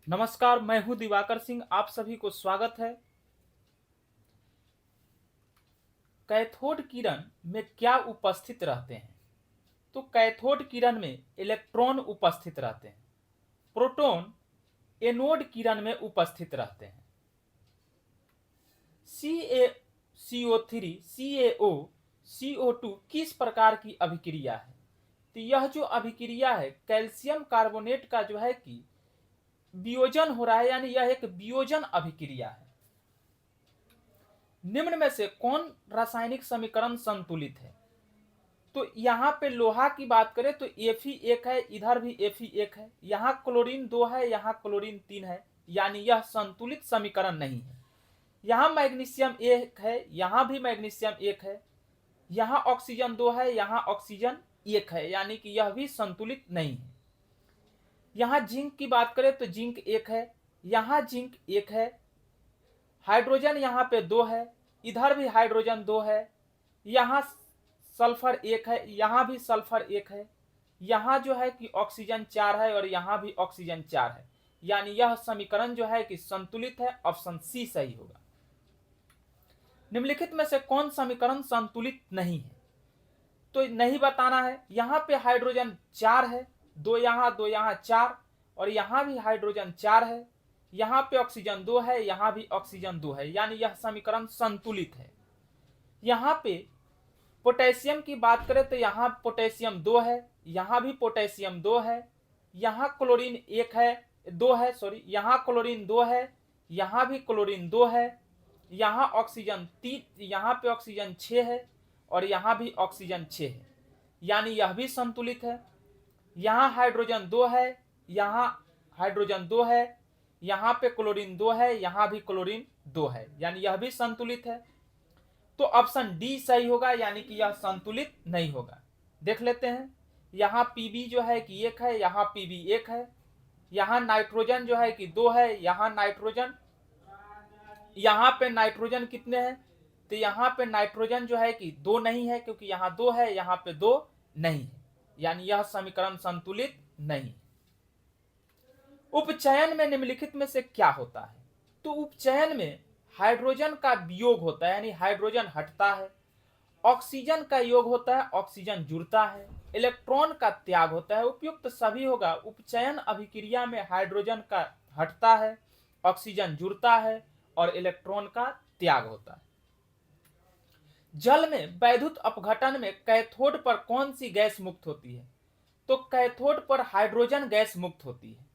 नमस्कार, मैं हूं दिवाकर सिंह। आप सभी को स्वागत है। कैथोड किरण में क्या उपस्थित रहते हैं? तो कैथोड किरण में इलेक्ट्रॉन उपस्थित रहते हैं। प्रोटॉन एनोड किरण में उपस्थित रहते हैं। CaCO3 CaO CO2 किस प्रकार की अभिक्रिया है? तो यह जो अभिक्रिया है कैल्शियम कार्बोनेट का जो है कि वियोजन हो रहा है, यानी यह एक वियोजन अभिक्रिया है। निम्न में से कौन रासायनिक समीकरण संतुलित है? तो यहाँ पे लोहा की बात करें तो Fe1 है, इधर भी Fe1 है, यहाँ क्लोरीन 2 है, यहाँ क्लोरीन 3 है, यानी यह संतुलित समीकरण नहीं है। यहाँ मैग्नीशियम 1 है, यहाँ भी मैग्नीशियम 1 है, यहाँ ऑक्सीजन 2 है, यहाँ ऑक्सीजन 1 है, यानी कि यह भी संतुलित नहीं है। यहाँ जिंक की बात करें तो जिंक 1 है, यहाँ जिंक 1 है, हाइड्रोजन यहाँ पे 2 है, इधर भी हाइड्रोजन 2 है, यहाँ सल्फर 1 है, यहाँ भी सल्फर 1 है, यहाँ जो है कि ऑक्सीजन 4 है और यहाँ भी ऑक्सीजन 4 है, यानी यह समीकरण जो है कि संतुलित है। ऑप्शन सी सही होगा। निम्नलिखित में से कौन समीकरण संतुलित नहीं है? तो नहीं बताना है। यहाँ पे हाइड्रोजन 4 है, 2 यहाँ 2 यहाँ 4, और यहाँ भी हाइड्रोजन 4 है, यहाँ पे ऑक्सीजन 2 है, यहाँ भी ऑक्सीजन 2 है, यानी यह समीकरण संतुलित है। यहाँ पे पोटेशियम की बात करें तो यहाँ पोटेशियम 2 है, यहाँ भी पोटेशियम 2 है, यहाँ क्लोरीन 1 है, 2 है, सॉरी, यहाँ क्लोरीन 2 है, यहाँ भी क्लोरीन 2 है, यहाँ ऑक्सीजन 3, यहाँ पे ऑक्सीजन 6 है और यहाँ भी ऑक्सीजन 6 है, यानी यह भी संतुलित है। यहाँ हाइड्रोजन 2 है, यहाँ हाइड्रोजन 2 है, यहाँ पे क्लोरीन 2 है, यहाँ भी क्लोरीन 2 है, यानी यह भी संतुलित है। तो ऑप्शन डी सही होगा, यानी कि यह संतुलित नहीं होगा। देख लेते हैं। यहाँ पीबी जो है कि 1 है, यहाँ पीबी 1 है, यहाँ नाइट्रोजन जो है कि 2 है, यहाँ नाइट्रोजन, यहाँ पे नाइट्रोजन कितने हैं? तो यहाँ पे नाइट्रोजन जो है कि 2 नहीं है, क्योंकि यहाँ 2 है, यहाँ पे 2 नहीं है, यानी यह समीकरण संतुलित नहीं। उपचयन में निम्नलिखित में से क्या होता है? तो उपचयन में हाइड्रोजन का वियोग होता है, यानी हाइड्रोजन हटता है, ऑक्सीजन का योग होता है, ऑक्सीजन जुड़ता है, इलेक्ट्रॉन का त्याग होता है। उपयुक्त सभी होगा। उपचयन अभिक्रिया में हाइड्रोजन का हटता है, ऑक्सीजन जुड़ता है और इलेक्ट्रॉन का त्याग होता है। जल में वैद्युत अपघटन में कैथोड पर कौन सी गैस मुक्त होती है? तो कैथोड पर हाइड्रोजन गैस मुक्त होती है।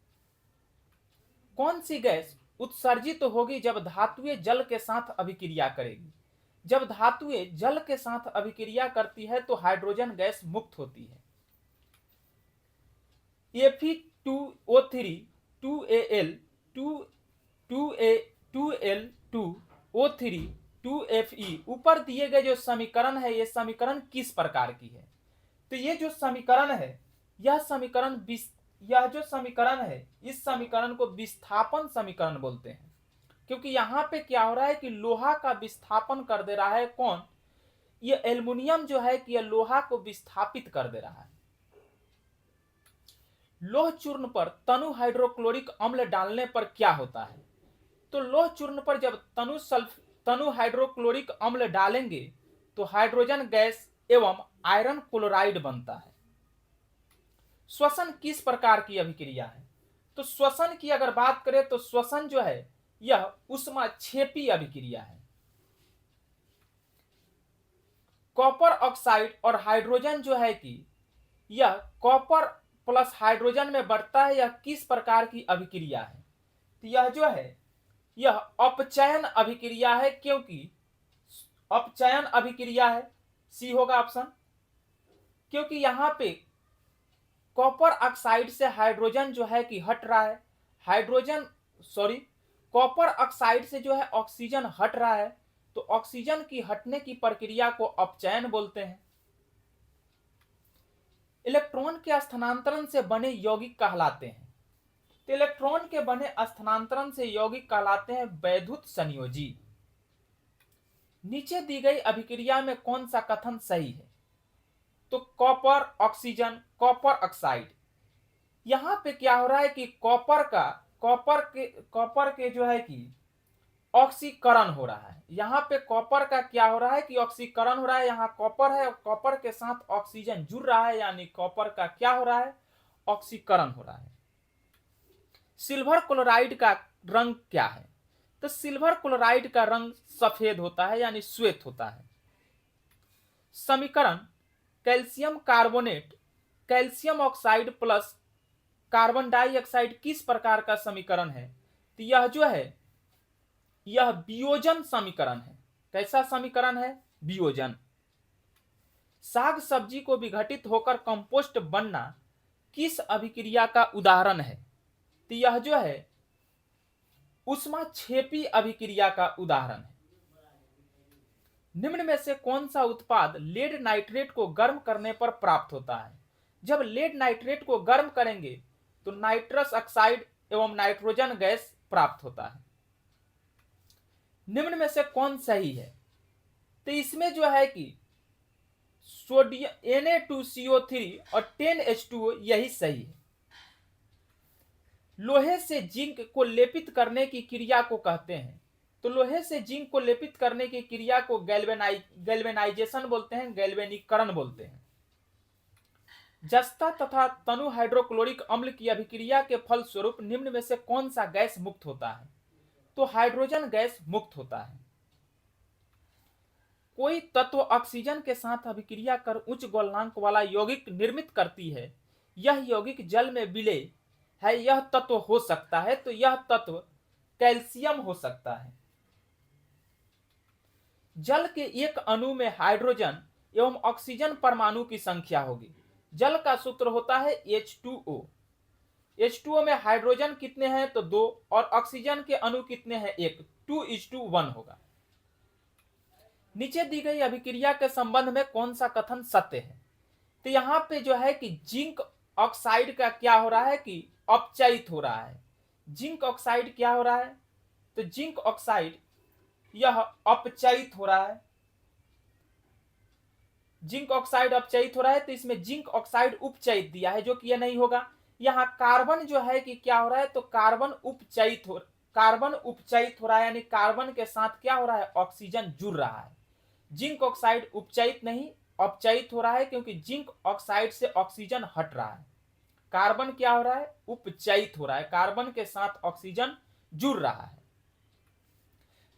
कौन सी गैस उत्सर्जित होगी जब धातुएं जल के साथ अभिक्रिया करेगी? जब धातुएं जल के साथ अभिक्रिया करती है तो हाइड्रोजन गैस मुक्त होती है। Fe2O3 2Al 2Al2O3 2Fe, ऊपर दिए गए जो समीकरण है, ये समीकरण किस प्रकार की है? तो ये जो समीकरण है, यह जो समीकरण है, इस समीकरण को विस्थापन समीकरण बोलते हैं, क्योंकि यहाँ पे क्या हो रहा है कि लोहा का विस्थापन कर दे रहा है। कौन? ये एल्युमिनियम जो है कि यह लोहा को विस्थापित कर दे रहा है। लोह चूर्ण पर तनु हाइड्रोक्लोरिक अम्ल डालने पर क्या होता है? तो लोह चूर्ण पर जब तनु हाइड्रोक्लोरिक अम्ल डालेंगे तो हाइड्रोजन गैस एवं आयरन क्लोराइड बनता है। श्वसन किस प्रकार की अभिक्रिया है? तो श्वसन की अगर बात करें तो श्वसन जो है यह ऊष्माक्षेपी अभिक्रिया है। कॉपर ऑक्साइड और हाइड्रोजन जो है कि यह कॉपर प्लस हाइड्रोजन में बढ़ता है, यह किस प्रकार की अभिक्रिया है? तो यह जो है यह अपचयन अभिक्रिया है, क्योंकि अपचयन अभिक्रिया है, सी होगा ऑप्शन। क्योंकि यहां पे कॉपर ऑक्साइड से हाइड्रोजन जो है कि हट रहा है, कॉपर ऑक्साइड से जो है ऑक्सीजन हट रहा है, तो ऑक्सीजन की हटने की प्रक्रिया को अपचयन बोलते हैं। इलेक्ट्रॉन के स्थानांतरण से बने यौगिक कहलाते हैं। तो इलेक्ट्रॉन के बने स्थानांतरण से यौगिक कहलाते हैं वैद्युत संयोजी। नीचे दी गई अभिक्रिया में कौन सा कथन सही है? तो कॉपर ऑक्सीजन कॉपर ऑक्साइड। यहां पे क्या हो रहा है कि कॉपर का कॉपर के जो है कि ऑक्सीकरण हो रहा है। यहाँ पे कॉपर का क्या हो रहा है कि ऑक्सीकरण हो रहा है। यहाँ कॉपर है और कॉपर के साथ ऑक्सीजन जुड़ रहा है, यानी कॉपर का क्या हो रहा है, ऑक्सीकरण हो रहा है। सिल्वर क्लोराइड का रंग क्या है, तो सिल्वर क्लोराइड का रंग सफेद होता है यानी श्वेत होता है। समीकरण calcium carbonate calcium oxide plus carbon dioxide किस प्रकार का समीकरण है, तो यह जो है यह वियोजन समीकरण है। कैसा समीकरण है, वियोजन। साग सब्जी को विघटित होकर कंपोस्ट बनना किस अभिक्रिया का उदाहरण है, तो यह जो है ऊष्माक्षेपी अभिक्रिया का उदाहरण है। निम्न में से कौन सा उत्पाद लेड नाइट्रेट को गर्म करने पर प्राप्त होता है। जब लेड नाइट्रेट को गर्म करेंगे तो नाइट्रस ऑक्साइड एवं नाइट्रोजन गैस प्राप्त होता है। निम्न में से कौन सही है, तो इसमें जो है कि सोडियम Na2CO3 और 10H2O यही सही है। लोहे से जिंक को लेपित करने की क्रिया को कहते हैं, तो लोहे से जिंक को लेपित करने की क्रिया को गैल्वेनाइजेशन बोलते हैं, गैल्वेनीकरण बोलते हैं। जस्ता तथा तनु हाइड्रोक्लोरिक अम्ल की अभिक्रिया के फलस्वरूप निम्न में से कौन सा गैस मुक्त होता है, तो हाइड्रोजन गैस मुक्त होता है। कोई तत्व ऑक्सीजन के साथ अभिक्रिया कर उच्च गलनांक वाला यौगिक निर्मित करती है, यह यौगिक जल में विलय है, यह तत्व हो सकता है, तो यह तत्व कैल्शियम हो सकता है। जल के एक अणु में हाइड्रोजन एवं ऑक्सीजन परमाणु की संख्या होगी। जल का सूत्र होता है H2O। H2O में हाइड्रोजन कितने हैं, तो 2, और ऑक्सीजन के अणु कितने हैं, 1, 2:1 होगा। नीचे दी गई अभिक्रिया के संबंध में कौन सा कथन सत्य है, तो यहां पे जो है कि जिंक ऑक्साइड का क्या हो रहा है कि अपचयित हो रहा है। जिंक ऑक्साइड क्या हो रहा है, तो जिंक ऑक्साइड यह अपचयित हो रहा है। जिंक ऑक्साइड अपचयित हो रहा है, तो इसमें जिंक ऑक्साइड उपचयित दिया है, जो कि यह नहीं होगा। यहाँ कार्बन जो है कि क्या हो रहा है, तो कार्बन उपचयित हो रहा है, यानी कार्बन के साथ क्या हो रहा है, ऑक्सीजन जुड़ रहा है। जिंक ऑक्साइड उपचयित नहीं अपचयित हो रहा है, क्योंकि जिंक ऑक्साइड से ऑक्सीजन हट रहा है। कार्बन क्या हो रहा है, उपचयित हो रहा है, कार्बन के साथ ऑक्सीजन जुड़ रहा है।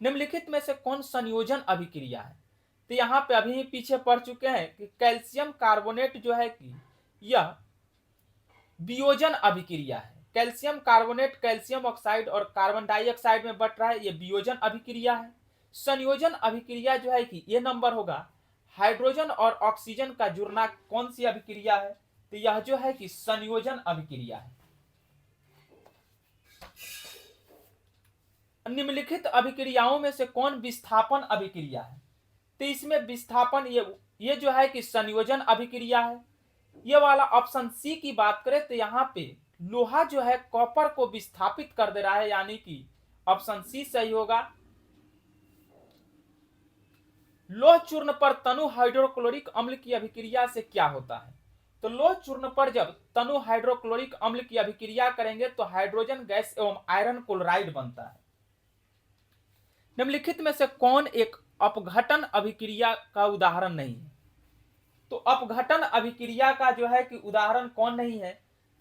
निम्नलिखित में से कौन संयोजन अभिक्रिया है, तो यहां पे अभी पीछे पढ़ चुके हैं कि कैल्शियम कार्बोनेट जो है कि यह वियोजन अभिक्रिया है। कैल्शियम कार्बोनेट कैल्शियम ऑक्साइड और कार्बन डाइऑक्साइड में बट रहा है, यह वियोजन अभिक्रिया है। संयोजन अभिक्रिया जो है कि यह नंबर होगा हाइड्रोजन और ऑक्सीजन का जुड़ना कौन सी अभिक्रिया है, तो यह जो है कि संयोजन अभिक्रिया है। निम्नलिखित अभिक्रियाओं में से कौन विस्थापन अभिक्रिया है, तो इसमें विस्थापन ये जो है कि संयोजन अभिक्रिया है। ये वाला ऑप्शन सी की बात करें तो यहाँ पे लोहा जो है कॉपर को विस्थापित कर दे रहा है, यानी कि ऑप्शन सी सही होगा। लोह चूर्ण पर तनु हाइड्रोक्लोरिक अम्ल की अभिक्रिया से क्या होता है, तो लोह चूर्ण पर जब तनु हाइड्रोक्लोरिक अम्ल की अभिक्रिया करेंगे तो हाइड्रोजन गैस एवं आयरन क्लोराइड बनता है। निम्नलिखित में से कौन एक अपघटन अभिक्रिया का उदाहरण नहीं है, तो अपघटन अभिक्रिया का जो है कि उदाहरण कौन नहीं है,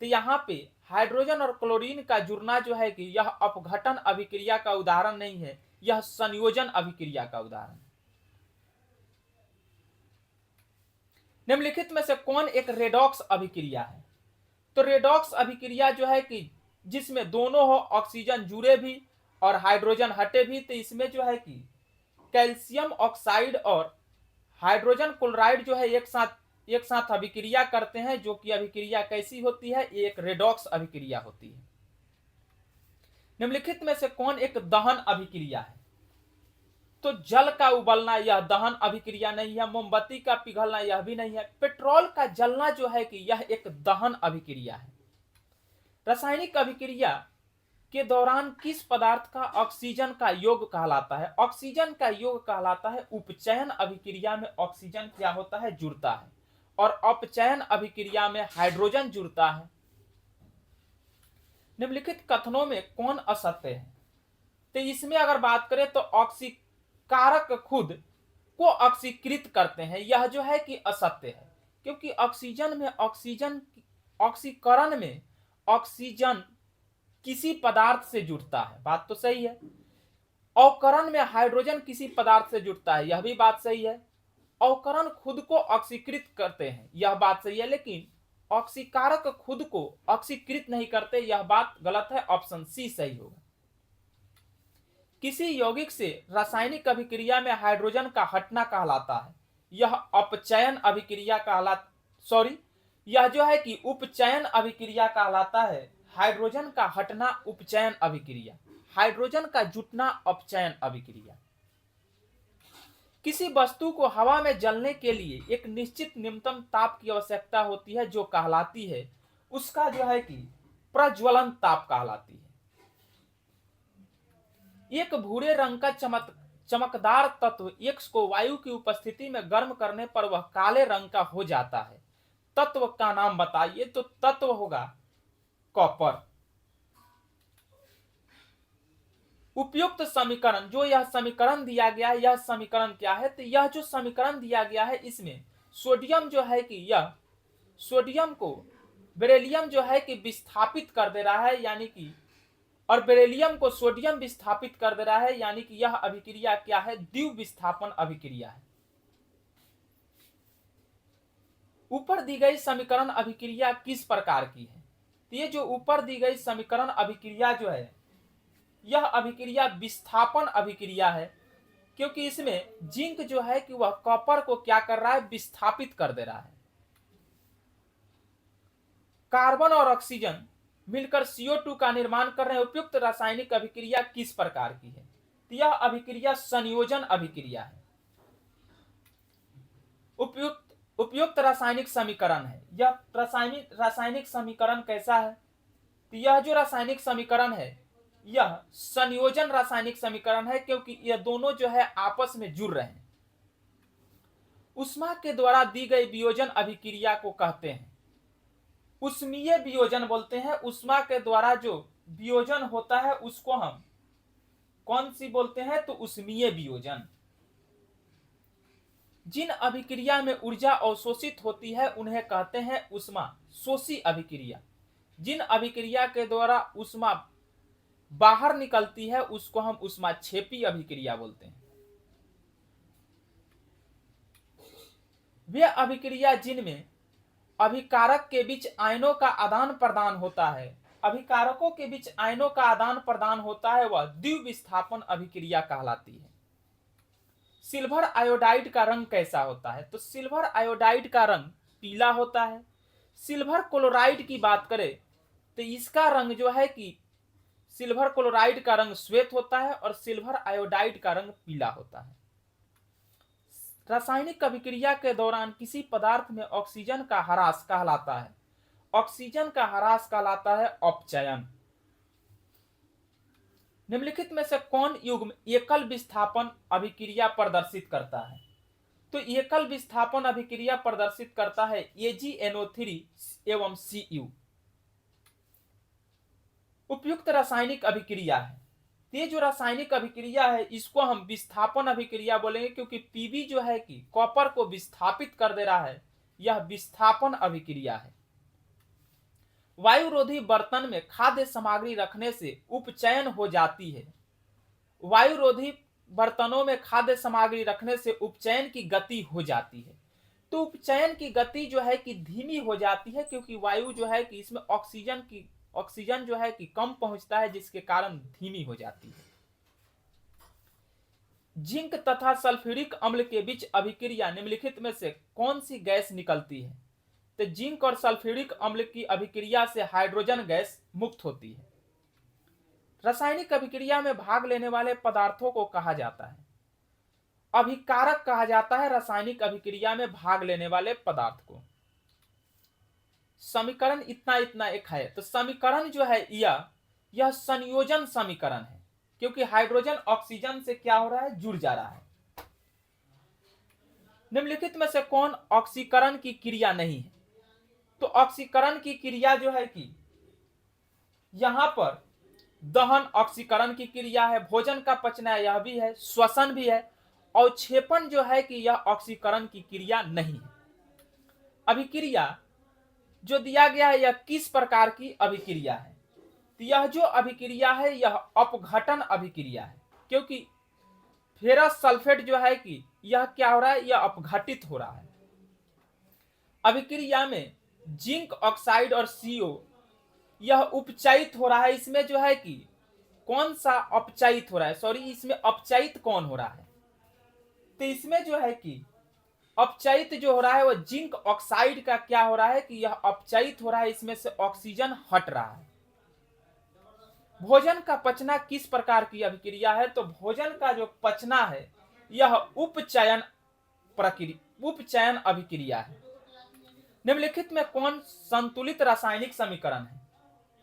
तो यहाँ पे हाइड्रोजन और क्लोरीन का जुड़ना जो है कि यह अपघटन अभिक्रिया का उदाहरण नहीं है, यह संयोजन अभिक्रिया का उदाहरण है। निम्नलिखित में से कौन एक रेडॉक्स अभिक्रिया है, तो रेडॉक्स अभिक्रिया जो है कि जिसमें दोनों हो ऑक्सीजन जुड़े भी और हाइड्रोजन हटे भी, तो इसमें जो है कि कैल्शियम ऑक्साइड और हाइड्रोजन क्लोराइड जो है एक साथ अभिक्रिया करते हैं, जो कि अभिक्रिया कैसी होती है, एक रेडॉक्स अभिक्रिया होती है। निम्नलिखित में से कौन एक दहन अभिक्रिया है, तो जल का उबलना यह दहन अभिक्रिया नहीं है, मोमबत्ती का पिघलना यह भी नहीं है, पेट्रोल का जलना जो है कि यह एक दहन अभिक्रिया है। रासायनिक अभिक्रिया के दौरान किस पदार्थ का ऑक्सीजन का योग कहलाता है, ऑक्सीजन का योग कहलाता है उपचयन अभिक्रिया में ऑक्सीजन क्या होता है, जुड़ता है, और अपचयन अभिक्रिया में हाइड्रोजन जुड़ता है। निम्नलिखित कथनों में कौन असत्य है? तो इसमें अगर बात करें तो ऑक्सीकारक खुद को ऑक्सीकृत करते हैं, यह जो है कि असत्य है, क्योंकि ऑक्सीकरण में ऑक्सीजन किसी पदार्थ से जुड़ता है, बात तो सही है। अवकरण में हाइड्रोजन किसी पदार्थ से जुड़ता है, यह भी बात सही है। अवकरण खुद को ऑक्सीकृत करते हैं, यह बात सही है, लेकिन ऑक्सीकारक खुद को ऑक्सीकृत नहीं करते, यह बात गलत है। ऑप्शन सी सही होगा। किसी यौगिक से रासायनिक अभिक्रिया में हाइड्रोजन का हटना कहलाता है, यह अपचयन अभिक्रिया यह जो है कि उपचयन अभिक्रिया कहलाता है। हाइड्रोजन का हटना उपचयन अभिक्रिया, हाइड्रोजन का जुटना अपचयन अभिक्रिया। किसी वस्तु को हवा में जलने के लिए एक निश्चित न्यूनतम ताप की आवश्यकता होती है, जो कहलाती है, उसका जो है कि प्रज्वलन ताप कहलाती है। एक भूरे रंग का चमकदार तत्व X को वायु की उपस्थिति में गर्म करने पर वह काले रंग का हो जाता है, तत्व का नाम बताइए। तो तत्व होगा कॉपर। उपयुक्त समीकरण, जो यह समीकरण दिया गया है, यह समीकरण क्या है? तो यह जो समीकरण दिया गया है, इसमें सोडियम जो है कि यह सोडियम को बेरिलियम जो है कि विस्थापित कर दे रहा है, यानी कि, और बेरिलियम को सोडियम विस्थापित कर दे रहा है, यानी कि यह अभिक्रिया क्या है? द्वितीय विस्थापन अभिक्रिया है। ऊपर दी गई समीकरण अभिक्रिया किस प्रकार की है? तो ये जो ऊपर दी गई समीकरण अभिक्रिया जो है, यह अभिक्रिया विस्थापन अभिक्रिया है, क्योंकि इसमें जिंक जो है कि वह कॉपर को क्या कर रहा है? विस्थापित कर दे रहा है। कार्बन और ऑक्सीजन मिलकर CO2 का निर्माण कर रहे हैं। उपयुक्त रासायनिक अभिक्रिया किस प्रकार की है? तो यह अभिक्रिया संयोजन अभिक्रिया है। उपयुक्त रासायनिक समीकरण है। यह रासायनिक समीकरण कैसा है? तो यह जो रासायनिक समीकरण है, यह संयोजन रासायनिक समीकरण है, क्योंकि यह दोनों जो है आपस में जुड़ रहे हैं। ऊष्मा के द्वारा दी गई वियोजन अभिक्रिया को कहते हैं उष्मीय वियोजन बोलते हैं। ऊष्मा के द्वारा जो वियोजन होता है उसको हम कौन सी बोलते हैं? तो उष्मीय वियोजन। जिन अभिक्रिया में ऊर्जा अवशोषित होती है उन्हें कहते हैं ऊष्मा शोषी अभिक्रिया। जिन अभिक्रिया के द्वारा ऊष्मा बाहर निकलती है उसको हम ऊष्माक्षेपी अभिक्रिया बोलते हैं। वे अभिक्रिया जिनमें अभिकारक के बीच आयनों का आदान प्रदान होता है, अभिकारकों के बीच आयनों का आदान प्रदान होता है, वह द्वितीय विस्थापन अभिक्रिया कहलाती है। सिल्वर आयोडाइड का रंग कैसा होता है? तो सिल्वर आयोडाइड का रंग पीला होता है। सिल्वर क्लोराइड की बात करें तो इसका रंग जो है कि सिल्वर क्लोराइड का रंग श्वेत होता है और सिल्वर आयोडाइड का रंग पीला होता है। रासायनिक अभिक्रिया के दौरान किसी पदार्थ में ऑक्सीजन का ह्रास कहलाता है, ऑक्सीजन का ह्रास कहलाता है अपचयन। निम्नलिखित में से कौन युग्म एकल विस्थापन अभिक्रिया प्रदर्शित करता है? तो एकल विस्थापन अभिक्रिया प्रदर्शित करता है AgNO3 एवं Cu। उपयुक्त रासायनिक अभिक्रिया है। ये जो रासायनिक अभिक्रिया है इसको हम विस्थापन अभिक्रिया बोलेंगे, क्योंकि Pb जो है कि कॉपर को विस्थापित कर दे रहा है, यह विस्थापन अभिक्रिया है। वायुरोधी बर्तन में खाद्य सामग्री रखने से उपचयन हो जाती है। वायुरोधी बर्तनों में खाद्य सामग्री रखने से उपचयन की गति हो जाती है। तो उपचयन की गति जो है कि धीमी हो जाती है, क्योंकि वायु जो है कि इसमें ऑक्सीजन जो है कि कम पहुंचता है, जिसके कारण धीमी हो जाती है। जिंक तथा सल्फ्यूरिक अम्ल के बीच अभिक्रिया निम्नलिखित में से कौन सी गैस निकलती है? तो जिंक और सल्फ्यूरिक अम्ल की अभिक्रिया से हाइड्रोजन गैस मुक्त होती है। रासायनिक अभिक्रिया में भाग लेने वाले पदार्थों को कहा जाता है अभिकारक कहा जाता है। रासायनिक अभिक्रिया में भाग लेने वाले पदार्थ को। समीकरण इतना एक है। तो समीकरण जो है यह संयोजन समीकरण है, क्योंकि हाइड्रोजन ऑक्सीजन से क्या हो रहा है? जुड़ जा रहा है। निम्नलिखित में से कौन ऑक्सीकरण की क्रिया नहीं है? तो ऑक्सीकरण की क्रिया जो है कि यहाँ पर दहन ऑक्सीकरण की क्रिया है, भोजन का पचना यह भी है, श्वसन भी है, अवक्षेपण जो है कि यह ऑक्सीकरण की क्रिया नहीं है। अभिक्रिया जो दिया गया है यह किस प्रकार की अभिक्रिया है? तो यह जो अभिक्रिया है यह अपघटन अभिक्रिया है, क्योंकि फेरस सल्फेट जो है कि यह क्या हो रहा है, यह अपघटित हो रहा है। अभिक्रिया में जिंक ऑक्साइड और CO यह उपचयित हो रहा है। इसमें जो है कि कौन सा अपचयित हो रहा है, सॉरी इसमें अपचयित कौन हो रहा है? तो इसमें जो है कि अपचयित जो हो रहा है वह जिंक ऑक्साइड का क्या हो रहा है कि यह अपचयित हो रहा है, इसमें से ऑक्सीजन हट रहा है। भोजन का पचना किस प्रकार की अभिक्रिया है? तो भोजन का जो पचना है यह उपचयन प्रक्रिया, उपचयन अभिक्रिया है। निम्नलिखित में कौन संतुलित रासायनिक समीकरण है?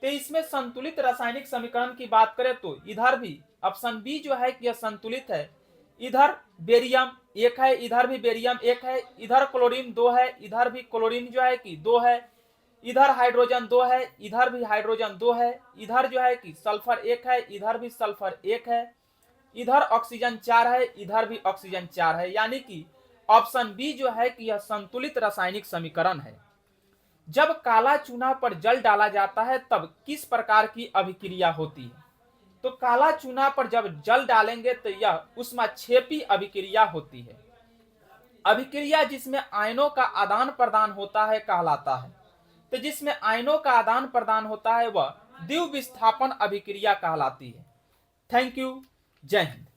तो इसमें संतुलित रासायनिक समीकरण की बात करें तो इधर भी ऑप्शन बी जो है कि यह संतुलित है। इधर बेरियम 1 है, इधर भी बेरियम 1 है, इधर क्लोरीन 2 है, इधर भी क्लोरीन जो है कि 2 है, इधर हाइड्रोजन 2 है, इधर भी हाइड्रोजन 2 है, इधर जो है कि सल्फर 1 है, इधर भी सल्फर 1 है, इधर ऑक्सीजन 4 है, इधर भी ऑक्सीजन 4 है। यानी कि ऑप्शन बी जो है कि यह संतुलित रासायनिक समीकरण है। जब काला चूना पर जल डाला जाता है तब किस प्रकार की अभिक्रिया होती है? तो काला चूना पर जब जल डालेंगे तो यह ऊष्माक्षेपी अभिक्रिया होती है। अभिक्रिया जिसमें आयनों का आदान प्रदान होता है कहलाता है। तो जिसमें आयनों का आदान प्रदान होता है वह द्विविस्थापन अभिक्रिया कहलाती है। थैंक यू, जय हिंद।